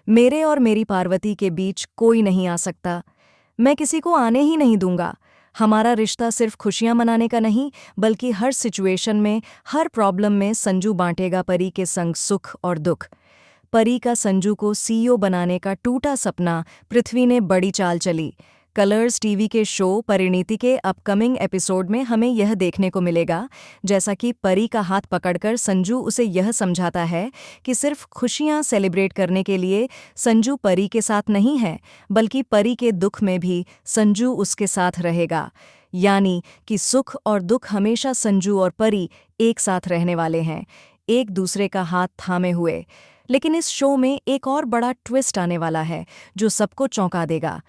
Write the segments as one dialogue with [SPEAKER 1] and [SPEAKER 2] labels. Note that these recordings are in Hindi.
[SPEAKER 1] मेरे और मेरी पार्वती के बीच कोई नहीं आ सकता। मैं किसी को आने ही नहीं दूंगा। हमारा रिश्ता सिर्फ खुशियां मनाने का नहीं, बल्कि हर सिचुएशन में, हर प्रॉब्लम में संजू बांटेगा परी के संग सुख और दुख। परी का संजू को सीईओ बनाने का टूटा सपना, पृथ्वी ने बड़ी चाल चली। कलर्स टीवी के शो परिणीति के अपकमिंग एपिसोड में हमें यह देखने को मिलेगा, जैसा कि परी का हाथ पकड़कर संजू उसे यह समझाता है कि सिर्फ खुशियां सेलिब्रेट करने के लिए संजू परी के साथ नहीं है, बल्कि परी के दुख में भी संजू उसके साथ रहेगा। यानी कि सुख और दुख हमेशा संजू और परी एक साथ रहने वाले हैं, एक दूसरे का हाथ थामे हुए। लेकिन इस शो में एक और बड़ा ट्विस्ट आने वाला है, जो सबको चौंका देगा।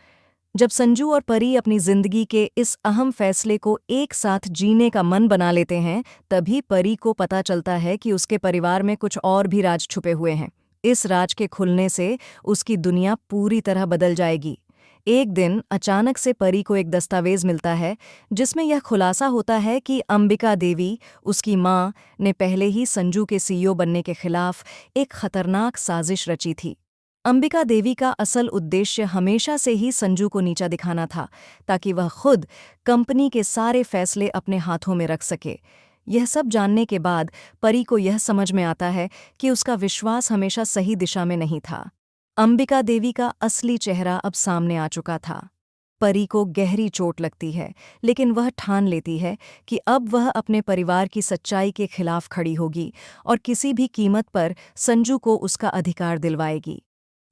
[SPEAKER 1] जब संजू और परी अपनी जिंदगी के इस अहम फैसले को एक साथ जीने का मन बना लेते हैं, तभी परी को पता चलता है कि उसके परिवार में कुछ और भी राज छुपे हुए हैं। इस राज के खुलने से उसकी दुनिया पूरी तरह बदल जाएगी। एक दिन अचानक से परी को एक दस्तावेज मिलता है, जिसमें यह खुलासा होता है कि अंबिका देवी, उसकी मां, ने पहले ही संजू के सीईओ बनने के खिलाफ एक खतरनाक साजिश रची थी। अंबिका देवी का असल उद्देश्य हमेशा से ही संजू को नीचा दिखाना था, ताकि वह खुद कंपनी के सारे फैसले अपने हाथों में रख सके। यह सब जानने के बाद परी को यह समझ में आता है कि उसका विश्वास हमेशा सही दिशा में नहीं था। अंबिका देवी का असली चेहरा अब सामने आ चुका था। परी को गहरी चोट लगती है, लेकिन वह ठान लेती है कि अब वह अपने परिवार की सच्चाई के खिलाफ खड़ी होगी और किसी भी कीमत पर संजू को उसका अधिकार दिलवाएगी।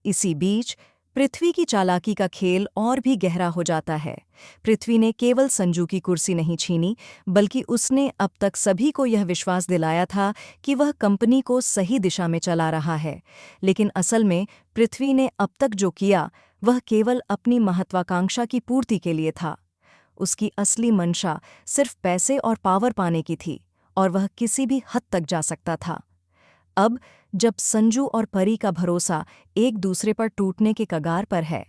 [SPEAKER 1] इसी बीच पृथ्वी की चालाकी का खेल और भी गहरा हो जाता है। पृथ्वी ने केवल संजू की कुर्सी नहीं छीनी, बल्कि उसने अब तक सभी को यह विश्वास दिलाया था कि वह कंपनी को सही दिशा में चला रहा है। लेकिन असल में पृथ्वी ने अब तक जो किया, वह केवल अपनी महत्वाकांक्षा की पूर्ति के लिए था। उसकी असली मंशा सिर्फ पैसे और पावर पाने की थी, और वह किसी भी हद तक जा सकता था। अब जब संजू और परी का भरोसा एक दूसरे पर टूटने के कगार पर है,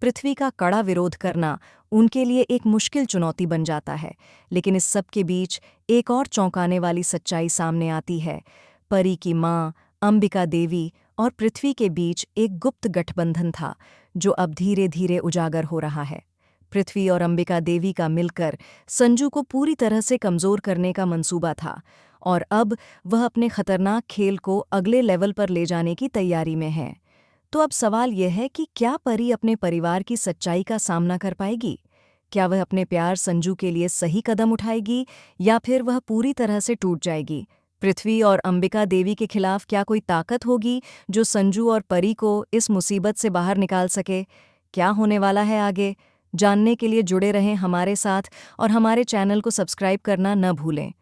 [SPEAKER 1] पृथ्वी का कड़ा विरोध करना उनके लिए एक मुश्किल चुनौती बन जाता है। लेकिन इस सब के बीच एक और चौंकाने वाली सच्चाई सामने आती है। परी की मां, अंबिका देवी और पृथ्वी के बीच एक गुप्त गठबंधन था, जो अब धीरे धीरे उजागर हो रहा है। पृथ्वी और अंबिका देवी का मिलकर संजू को पूरी तरह से कमजोर करने का मंसूबा था, और अब वह अपने खतरनाक खेल को अगले लेवल पर ले जाने की तैयारी में है। तो अब सवाल यह है कि क्या परी अपने परिवार की सच्चाई का सामना कर पाएगी? क्या वह अपने प्यार संजू के लिए सही कदम उठाएगी, या फिर वह पूरी तरह से टूट जाएगी? पृथ्वी और अंबिका देवी के खिलाफ क्या कोई ताकत होगी जो संजू और परी को इस मुसीबत से बाहर निकाल सके? क्या होने वाला है आगे? जानने के लिए जुड़े रहें हमारे साथ और हमारे चैनल को सब्सक्राइब करना न भूलें।